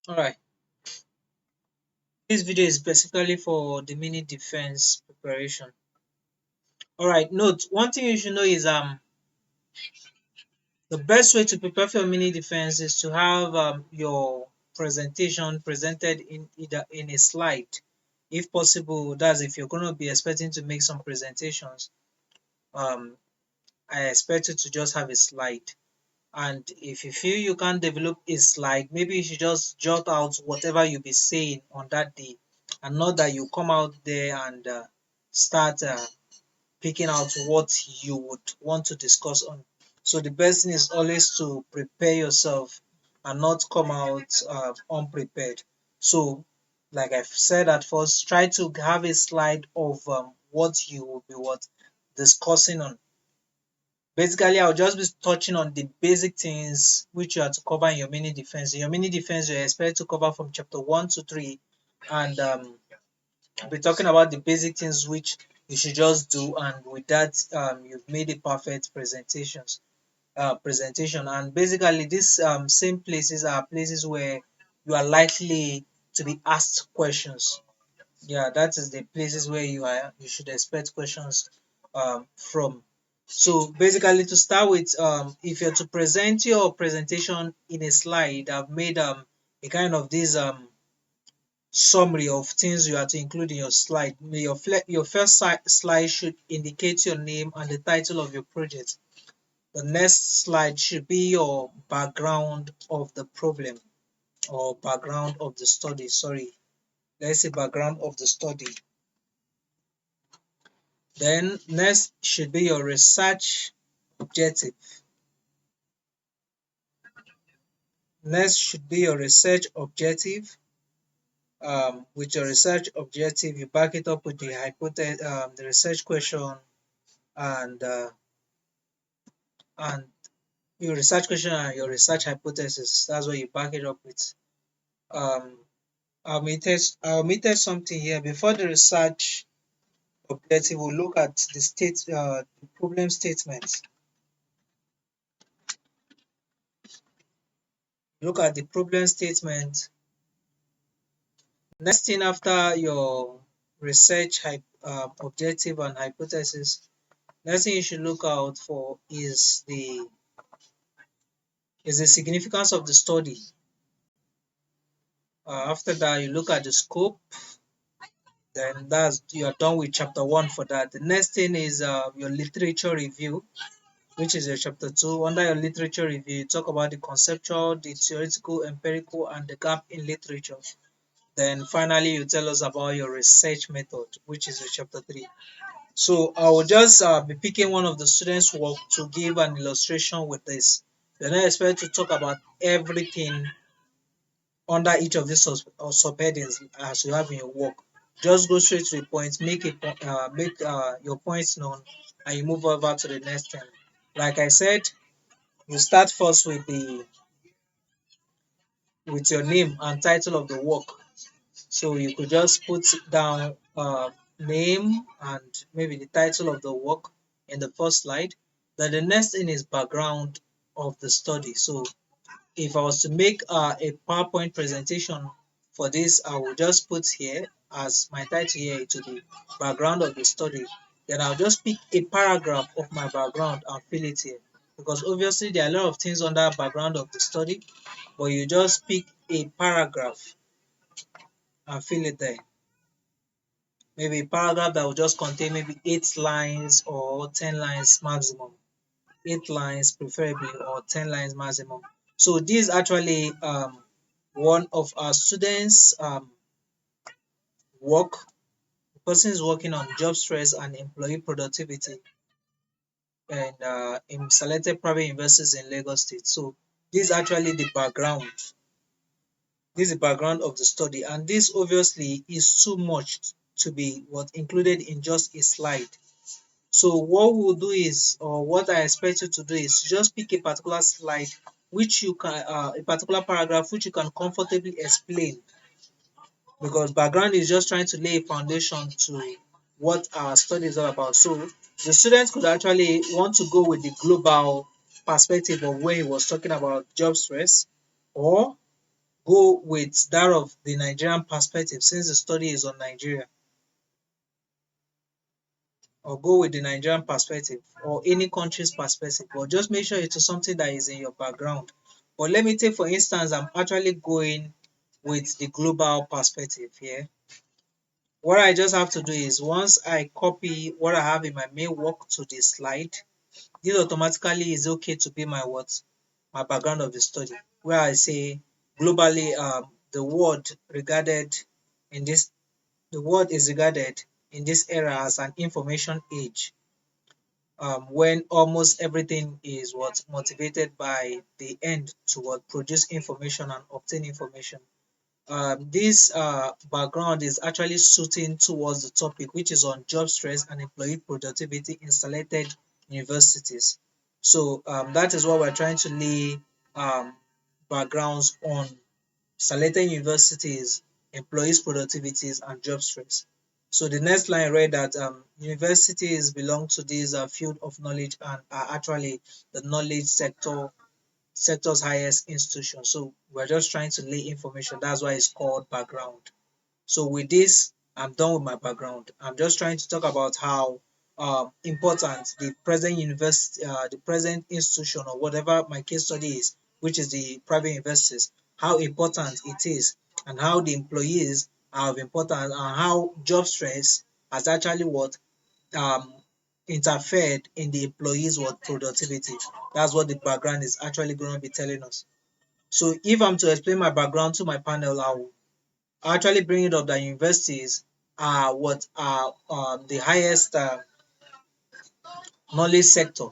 All right. This video is specifically for the mini defense preparation. All right. Note one thing you should know is the best way to prepare for your mini defense is to have your presentation presented in either in a slide, if possible. That's if you're going to be expecting to make some presentations. Um, I expect you to just have a slide. And if you feel you can't develop a slide, maybe you should just jot out whatever you'll be saying on that day, and not that you come out there and start picking out what you would want to discuss on. So the best thing is always to prepare yourself and not come out unprepared. So, like I've said at first, try to have a slide of what you will be discussing on. Basically, I'll just be touching on the basic things which you are to cover in your mini defense. In your mini defense, you expect to cover from chapter 1 to 3, and I'll be talking about the basic things which you should just do, and with that, you've made a perfect presentation. And basically, these same places are places where you are likely to be asked questions. Yeah, that is the places where you should expect questions from. So basically, to start with, if you're to present your presentation in a slide, I've made a kind of this summary of things you are to include in your slide. Your first slide should indicate your name and the title of your project. The next slide should be your background of the problem, or background of the study. Sorry, let's say background of the study. Then next should be your research objective. Next should be your research objective. With your research objective, you back it up with the the research question, and and your research question and your research hypothesis. That's what you back it up with. Um, I'll omitted something here before the research objective. We'll look at the problem statement. Look at the problem statement. Next thing after your research objective and hypothesis, next thing you should look out for is the significance of the study. After that, you look at the scope. Then you are done with chapter 1 for that. The next thing is your literature review, which is your chapter 2. Under your literature review, you talk about the conceptual, the theoretical, empirical, and the gap in literature. Then finally, you tell us about your research method, which is your chapter 3. So I will just be picking one of the students' work to give an illustration with this. You're not expected to talk about everything under each of these subheadings as you have in your work. Just go straight to the point, make your points known, and you move over to the next thing. Like I said, you start first with your name and title of the work. So you could just put down name and maybe the title of the work in the first slide. Then the next thing is background of the study. So if I was to make a PowerPoint presentation for this, I will just put here as my title here to the background of the study. Then I'll just pick a paragraph of my background and fill it here. Because obviously there are a lot of things under background of the study, but you just pick a paragraph and fill it there. Maybe a paragraph that will just contain maybe 8 lines or 10 lines maximum. 8 lines preferably, or 10 lines maximum. So this is actually one of our students work. The person is working on job stress and employee productivity, and in selected private universities in Lagos State. So this is actually the background. This is the background of the study, and this obviously is too much to be included in just a slide. So what we'll do is, or what I expect you to do is, just pick a particular slide which you can, a particular paragraph which you can comfortably explain, because background is just trying to lay a foundation to what our study is all about. So the students could actually want to go with the global perspective of where he was talking about job stress, or go with that of the Nigerian perspective since the study is on Nigeria, or go with the Nigerian perspective or any country's perspective, but just make sure it is something that is in your background. But let me take, for instance, I'm actually going with the global perspective here. What I just have to do is once I copy what I have in my main work to the slide, this automatically is okay to be my what? My background of the study, where I say globally, the world regarded in this the world is regarded in this era as an information age, when almost everything is what motivated by the end to what produce information and obtain information. This background is actually suiting towards the topic, which is on job stress and employee productivity in selected universities. So that is what we're trying to lay backgrounds on: selected universities, employees' productivities, and job stress. So the next line read that universities belong to this field of knowledge and are actually the knowledge sector's highest institution. So we're just trying to lay information. That's why it's called background. So with this, I'm done with my background. I'm just trying to talk about how important the present university, the present institution, or whatever my case study is, which is the private universities, how important it is, and how the employees are of importance, and how job stress has actually what um, interfered in the employees' what productivity. That's what the background is actually going to be telling us. So if I'm to explain my background to my panel, I'll actually bring it up that universities are what are the highest knowledge sector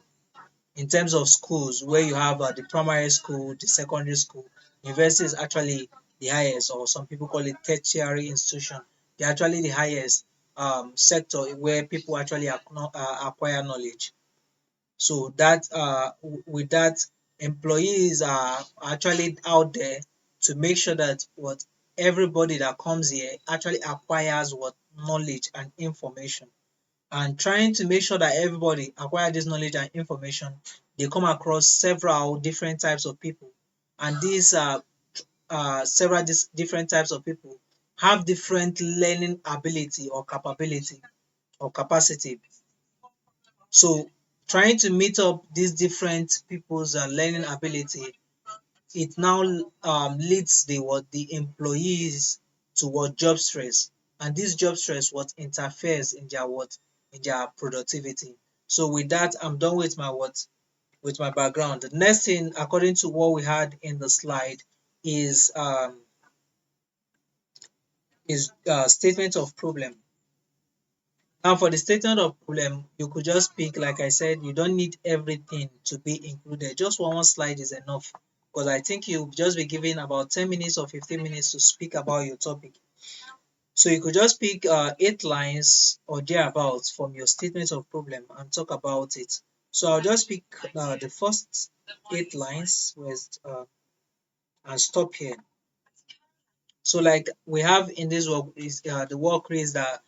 in terms of schools, where you have the primary school, the secondary school. University is actually the highest, or some people call it tertiary institution. They're actually the highest sector where people actually acquire knowledge. So that with that, employees are actually out there to make sure that what everybody that comes here actually acquires what knowledge and information, and trying to make sure that everybody acquire this knowledge and information. They come across several different types of people, and these several different types of people have different learning ability or capability or capacity. So trying to meet up these different people's learning ability, it now leads the employees to what job stress, and this job stress what interferes in their productivity. So with that, I'm done with my with my background. The next thing, according to what we had in the slide, is statement of problem. Now, for the statement of problem, you could just pick, like I said, you don't need everything to be included. Just one slide is enough, because I think you'll just be given about 10 minutes or 15 minutes to speak about your topic. So you could just pick 8 lines or thereabouts from your statement of problem and talk about it. So I'll just pick the first 8 lines and stop here. So like we have in this work is the work is that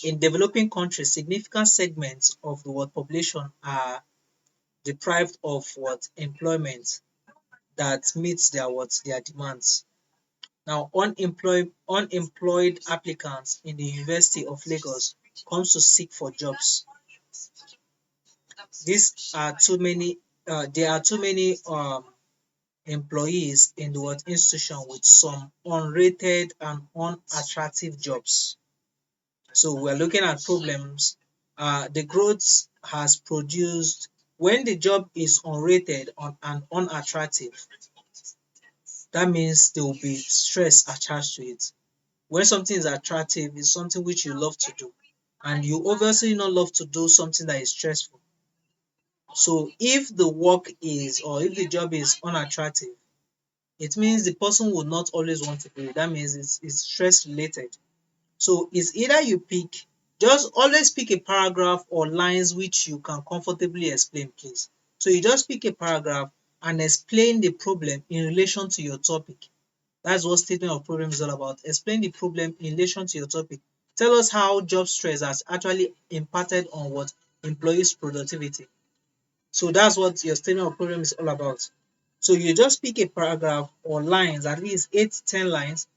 in developing countries, significant segments of the world population are deprived of what employment that meets their demands. Now, unemployed applicants in the University of Lagos comes to seek for jobs. These are too many. There are too many employees in the what institution with some unrated and unattractive jobs. So we're looking at problems. The growth has produced when the job is unrated and unattractive. That means there will be stress attached to it. When something is attractive, it's something which you love to do, and you obviously not love to do something that is stressful. So if the work is, or if the job is unattractive, it means the person will not always want to do it. That means it's stress related. So it's either you pick, just always pick a paragraph or lines which you can comfortably explain, please. So you just pick a paragraph and explain the problem in relation to your topic. That's what statement of problem is all about. Explain the problem in relation to your topic. Tell us how job stress has actually impacted on employees' productivity. So that's what your statement of problem is all about. So you just pick a paragraph or lines, at least 8 to 10 lines.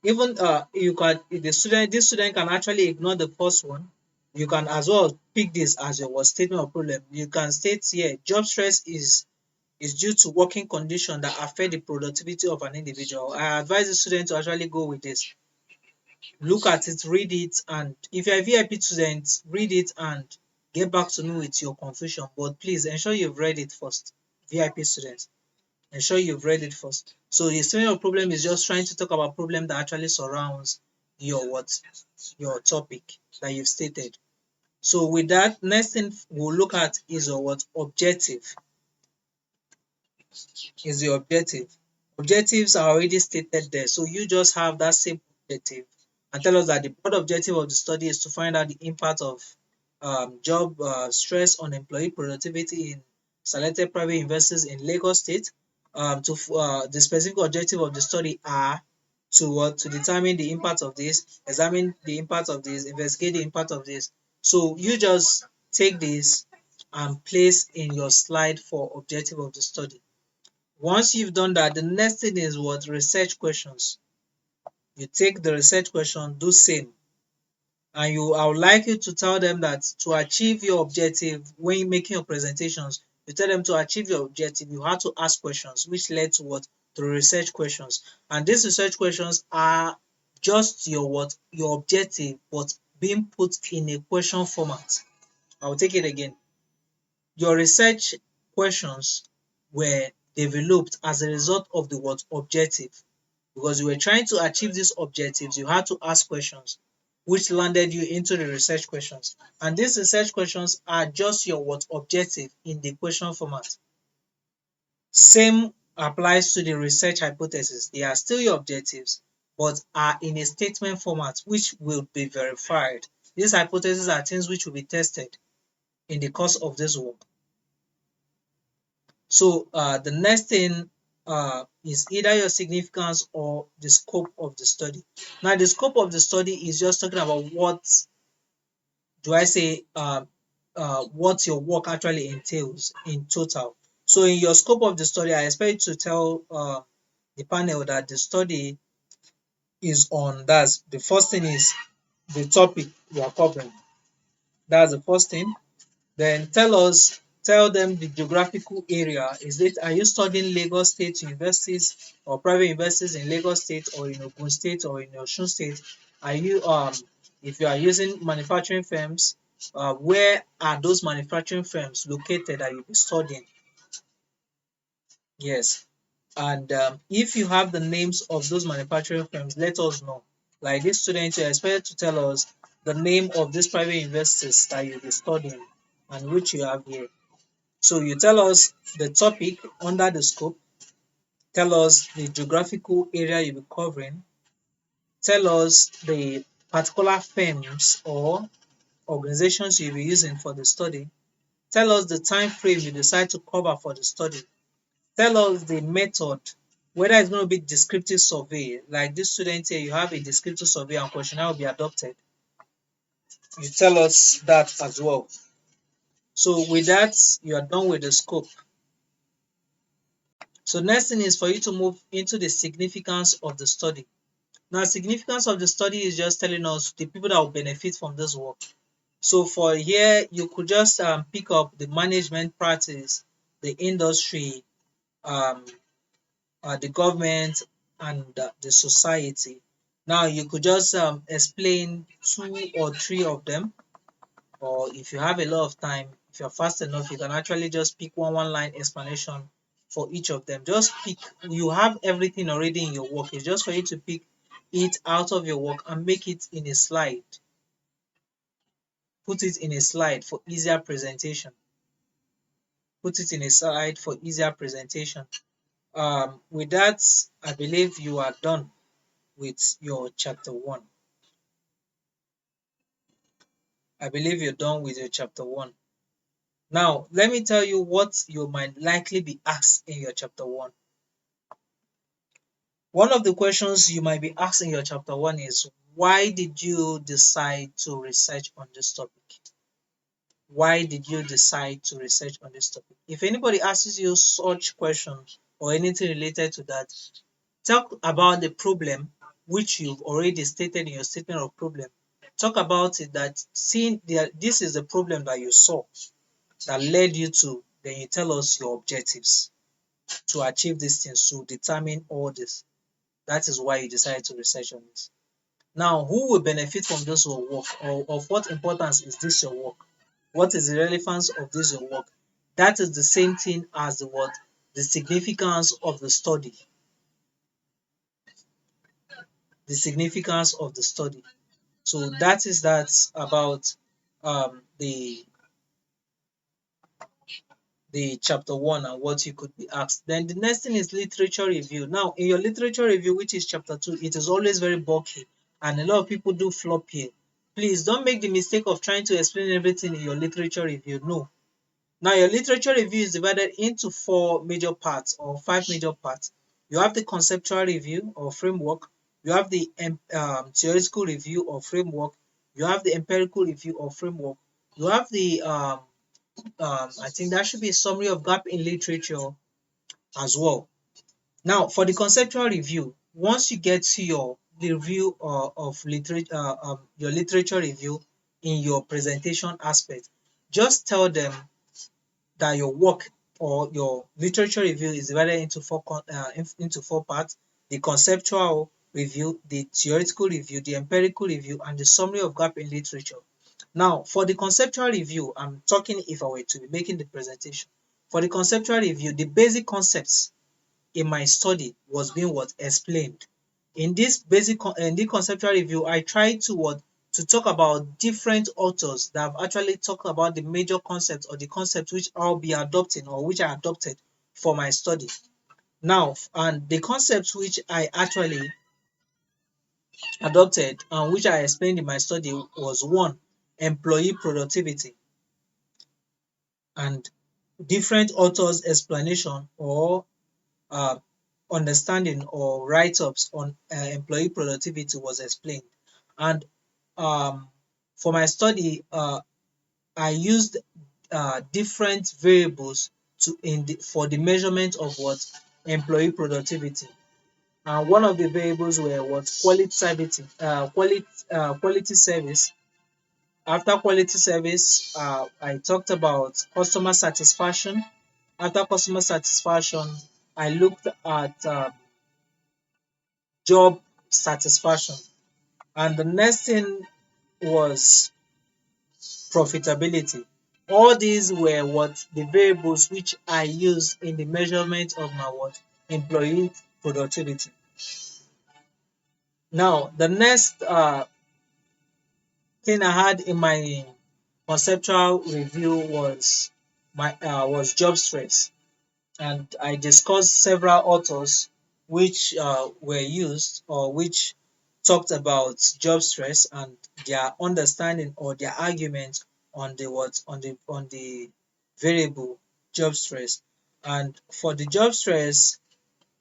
Even you can, if the student this student can actually ignore the first one. You can as well pick this as your what statement of problem. You can state here, job stress is due to working conditions that affect the productivity of an individual. I advise the student to actually go with this. Look at it, read it, and if you're a VIP student, read it and get back to me with your confusion. But please ensure you've read it first. VIP students, ensure you've read it first. So the statement of problem is just trying to talk about problem that actually surrounds your your topic that you've stated. So with that, next thing we'll look at is your objective. Is your objective. Objectives are already stated there. So you just have that same objective and tell us that the broad objective of the study is to find out the impact of job stress on employee productivity in selected private universities in Lagos State. The specific objective of the study are to determine the impact of this, examine the impact of this, investigate the impact of this. So you just take this and place in your slide for objective of the study. Once you've done that, the next thing is what? Research questions. You take the research question, do same. And I would like you to tell them that to achieve your objective, when you're making your presentations, you tell them to achieve your objective, you have to ask questions, which led to what? To research questions. And these research questions are just your what? Your objective, but being put in a question format. I'll take it again. Your research questions were developed as a result of the what? Objective. Because you were trying to achieve these objectives, you had to ask questions, which landed you into the research questions. And these research questions are just your what? Objective in the question format. Same applies to the research hypothesis. They are still your objectives, but are in a statement format, which will be verified. These hypotheses are things which will be tested in the course of this work. So the next thing is either your significance or the scope of the study. Now, the scope of the study is just talking about what do I say, what your work actually entails in total. So in your scope of the study, I expect you to tell the panel that the study is on. That's the first thing, is the topic you are covering. That's the first thing. Then tell them the geographical area. Are you studying Lagos State universities or private universities in Lagos State or in Ogun State or in Osun State? Are you if you are using manufacturing firms, where are those manufacturing firms located that you'll be studying? Yes. And if you have the names of those manufacturing firms, let us know. Like this student, you're expected to tell us the name of these private universities that you'll be studying and which you have here. So you tell us the topic under the scope, tell us the geographical area you'll be covering, tell us the particular firms or organizations you'll be using for the study, tell us the time frame you decide to cover for the study, tell us the method, whether it's going to be descriptive survey. Like this student here, you have a descriptive survey and questionnaire will be adopted. You tell us that as well. So with that, you are done with the scope. So next thing is for you to move into the significance of the study. Now, significance of the study is just telling us the people that will benefit from this work. So for here, you could just pick up the management practice, the industry, um, the government, and the society. Now, you could just explain 2 or 3 of them, or if you have a lot of time, if you're fast enough, you can actually just pick one line explanation for each of them. Just pick, you have everything already in your work. It's just for you to pick it out of your work and make it in a slide. Put it in a slide for easier presentation. Put it in a slide for easier presentation. With that, I believe you are done with your chapter 1. I believe you're done with your chapter 1. Now, let me tell you what you might likely be asked in your chapter 1. One of the questions you might be asked in your chapter 1 is, why did you decide to research on this topic? why did you decide to research on this topic? If anybody asks you such questions or anything related to that, talk about the problem which you've already stated in your statement of problem. Talk about it, that seeing this is the problem that you saw that led you to, then you tell us your objectives to achieve these things, to determine all this. That is why you decided to research on this. Now, who will benefit from this your work, or of what importance is this your work? What is the relevance of this your work? That is the same thing as the what? The significance of the study. The significance of the study. So that's about the chapter one and what you could be asked. Then the next thing is literature review. Now, in your literature review, which is chapter two, it is always very bulky, and a lot of people do flop here. Please don't make the mistake of trying to explain everything in your literature review. No. Now, your literature review is divided into four major parts or five major parts. You have the conceptual review or framework. You have the theoretical review or framework. You have the empirical review or framework. You have the I think that should be a summary of gap in literature as well. Now, for the conceptual review, once you get to your review of literature, your literature review in your presentation aspect, just tell them that your work or your literature review is divided into four parts: the conceptual review, the theoretical review, the empirical review, and the summary of gap in literature. Now, for the conceptual review, I'm talking if I were to be making the presentation. For the conceptual review, the basic concepts in my study was being what explained. In this in the conceptual review, I tried to talk about different authors that have actually talked about the major concepts or the concepts which I'll be adopting or which I adopted for my study. Now, and the concepts which I actually adopted and which I explained in my study was one, employee productivity, and different authors' explanation or uh, understanding or write-ups on employee productivity was explained. And for my study, I used different variables for the measurement of what employee productivity. And one of the variables were what quality service. After quality service, I talked about customer satisfaction. After customer satisfaction, I looked at job satisfaction. And the next thing was profitability. All these were what the variables which I use in the measurement of my what employee productivity. Now, the next thing I had in my conceptual review was job stress, and I discussed several authors which were used or which talked about job stress and their understanding or their argument on the variable job stress. And for the job stress,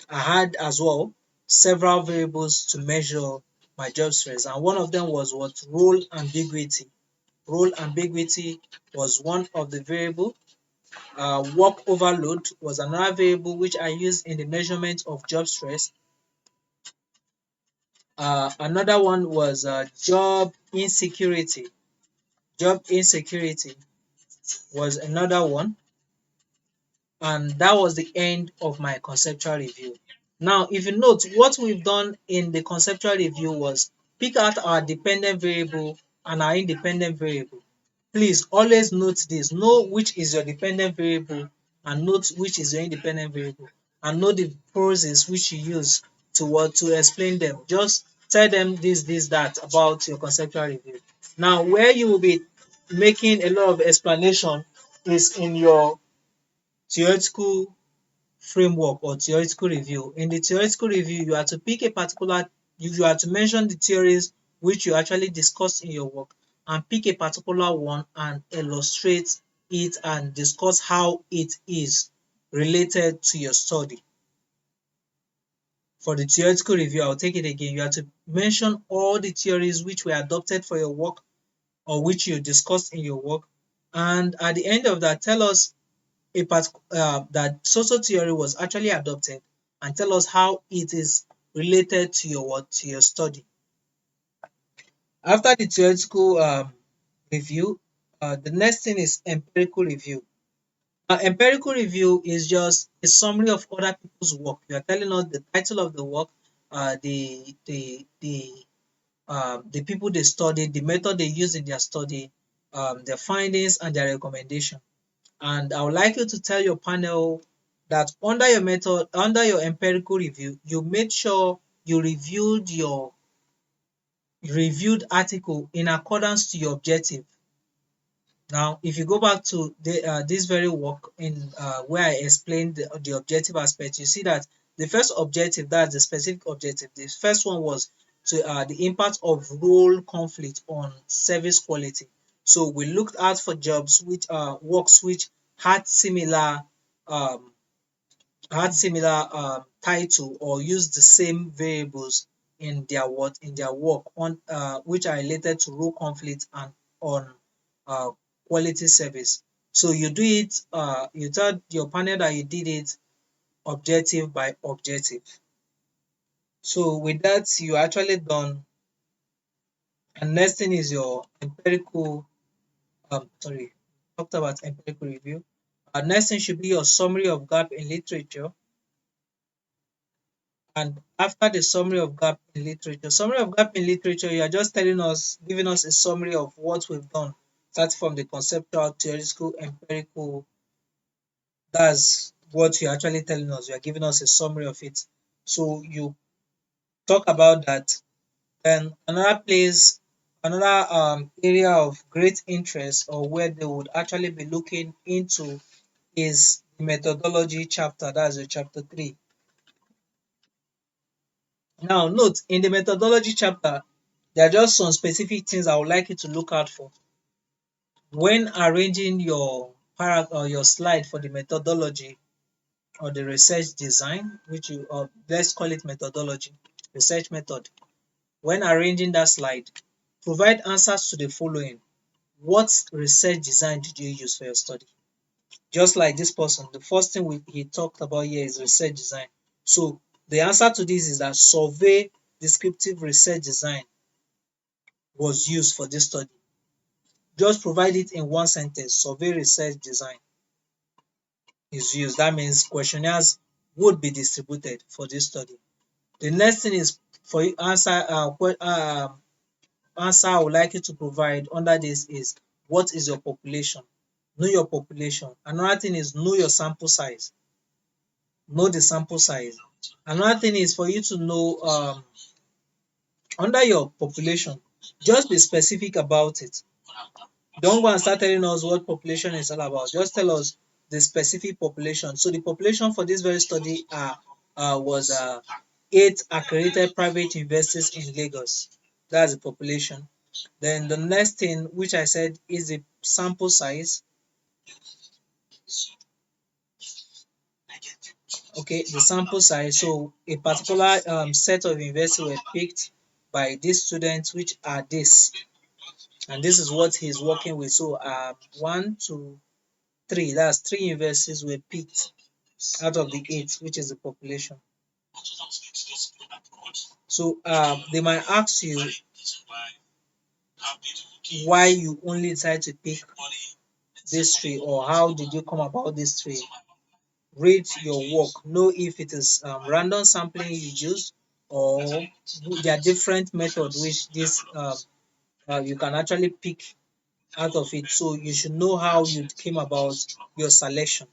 I had as well several variables to measure my job stress, and one of them was what role ambiguity. Role ambiguity was one of the variable. Work overload was another variable which I used in the measurement of job stress. Another one was job insecurity. Job insecurity was another one, and that was the end of my conceptual review. Now, if you note, what we've done in the conceptual review was pick out our dependent variable and our independent variable. Please always note this. Know which is your dependent variable and note which is your independent variable, and know the process which you use to explain them. Just tell them this, that about your conceptual review. Now, where you will be making a lot of explanation is in your theoretical framework or theoretical review. In the theoretical review, you have to pick a particular, you have to mention the theories which you actually discussed in your work and pick a particular one and illustrate it and discuss how it is related to your study. For the theoretical review, I'll take it again. You have to mention all the theories which were adopted for your work or which you discussed in your work. and at the end of that, tell us that social theory was actually adopted, and tell us how it is related to your to your study. After the theoretical review, the next thing is empirical review. Empirical review is just a summary of other people's work. You are telling us the title of the work, the people they studied, the method they used in their study, their findings and their recommendation. And I would like you to tell your panel that under your method, under your empirical review, you made sure you reviewed article in accordance to your objective. Now, if you go back to this very work in where I explained the objective aspect, you see that the first objective, that's the specific objective. The first one was to the impact of role conflict on service quality. So we looked out for jobs which works which had similar um, title or use the same variables in their work on which are related to role conflict and on uh, quality service. So you do it, you tell your panel that you did it objective by objective. So with that, you actually done. And next thing is your empirical, sorry, talked about empirical review. Next thing should be your summary of gap in literature. And after the summary of gap in literature, you are just telling us, giving us a summary of what we've done, starting from the conceptual, theoretical, empirical. That's what you're actually telling us. You are giving us a summary of it. So you talk about that. Then another area of great interest or where they would actually be looking into is the methodology chapter. That's the chapter 3. Now, note in the methodology chapter, there are just some specific things I would like you to look out for when arranging your or your slide for the methodology or the research design, which you let's call it methodology, research method. When arranging that slide, provide answers to the following: what research design did you use for your study? Just like this person, the first thing he talked about here is research design. So the answer to this is that survey descriptive research design was used for this study. Just provide it in one sentence. Survey research design is used. That means questionnaires would be distributed for this study. The next thing is for you answer I would like you to provide under this is what is your population? Know your population. Another thing is know your sample size. Know the sample size. Another thing is for you to know under your population, just be specific about it. Don't go and start telling us what population is all about. Just tell us the specific population. So the population for this very study was 8 accredited private universities in Lagos. That's the population. Then the next thing, which I said, is the sample size. Okay, the sample size. So a particular set of universities were picked by these students, which are this, and this is what he's working with. So 1, 2, 3. That's 3 universities were picked out of the 8, which is the population. So they might ask you why you only decided to pick this 3, or how did you come about this 3. Read your work, know if it is random sampling you use, or there are different methods which this you can actually pick out of it. So you should know how you came about your selection,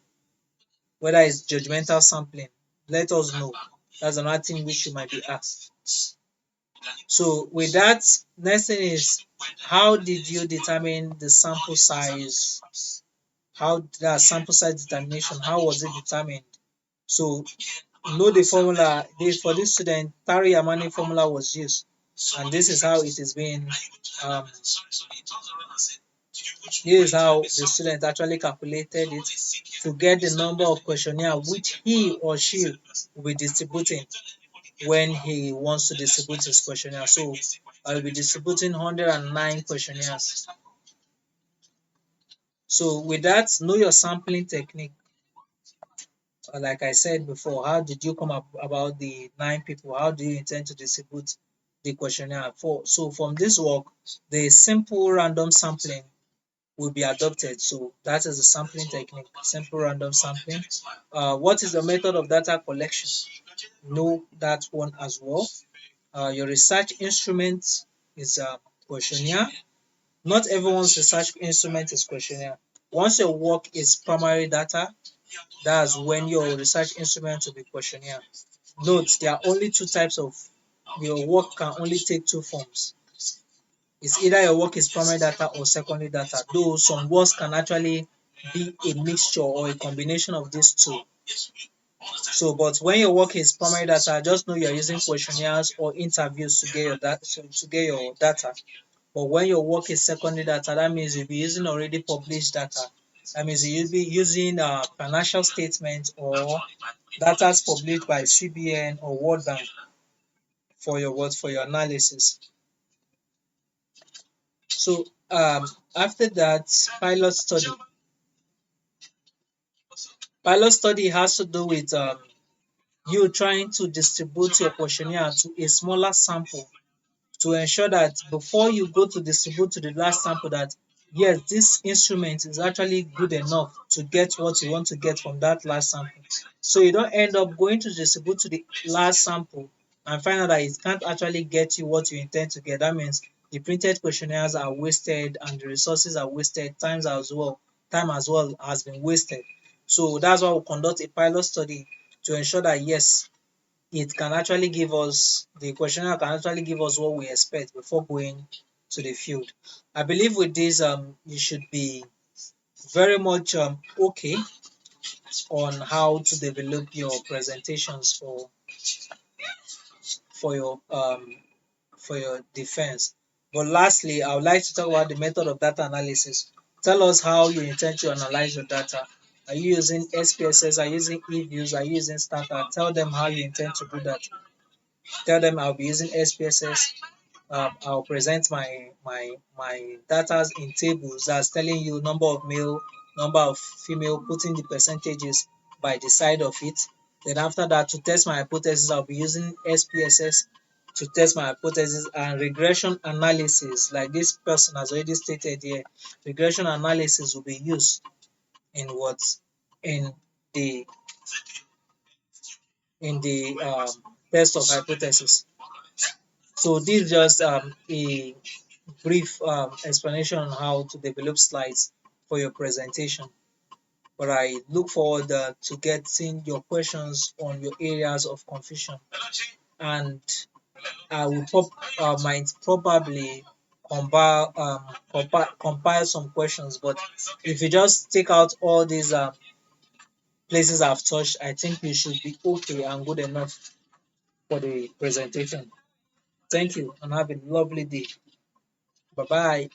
whether it's judgmental sampling. Let us know. That's another thing which you might be asked. So with that, next thing is how did you determine the sample size? How that sample size determination, how was it determined? So know the formula. For this student, Tari Yamani formula was used, and this is how it is being here is how the student actually calculated it to get the number of questionnaire which he or she will be distributing when he wants to distribute his questionnaire. So I will be distributing 109 questionnaires. So with that, know your sampling technique. Like I said before, how did you come up about the 9 people? How do you intend to distribute the questionnaire? So from this work, the simple random sampling will be adopted. So that is the sampling technique, simple random sampling. What is the method of data collection? Know that one as well. Your research instrument is a questionnaire. Not everyone's research instrument is questionnaire. Once your work is primary data, that's when your research instrument will be questionnaire. Note, there are only two types of your work can only take two forms. It's either your work is primary data or secondary data, though some works can actually be a mixture or a combination of these two. So, but when your work is primary data, just know you're using questionnaires or interviews to get your data. But when your work is secondary data, that means you'll be using already published data. That means you'll be using financial statements or data published by CBN or World Bank for your what for your analysis. So after that, pilot study. Pilot study has to do with you trying to distribute your questionnaire to a smaller sample to ensure that before you go to distribute to the last sample that yes, this instrument is actually good enough to get what you want to get from that last sample. So you don't end up going to distribute to the last sample and find out that it can't actually get you what you intend to get. That means the printed questionnaires are wasted and the resources are wasted, time as well has been wasted. So that's why we conduct a pilot study to ensure that yes, it can actually give us the questionnaire can actually give us what we expect before going to the field. I believe with this you should be very much okay on how to develop your presentations for your um for your defense. But lastly, I would like to talk about the method of data analysis. Tell us how you intend to analyze your data. Are you using SPSS? Are you using eViews? Are you using Stata? Tell them how you intend to do that. Tell them I'll be using SPSS. I'll present my data in tables that's telling you number of male, number of female, putting the percentages by the side of it. Then after that, to test my hypothesis, I'll be using SPSS to test my hypothesis and regression analysis, like this person has already stated here. Regression analysis will be used in what in the test of hypothesis. So this is just a brief explanation on how to develop slides for your presentation. But I look forward to getting your questions on your areas of confusion, and I will might probably compile some questions. But if you just take out all these places I've touched, I think you should be okay and good enough for the presentation. Thank you and have a lovely day. Bye bye.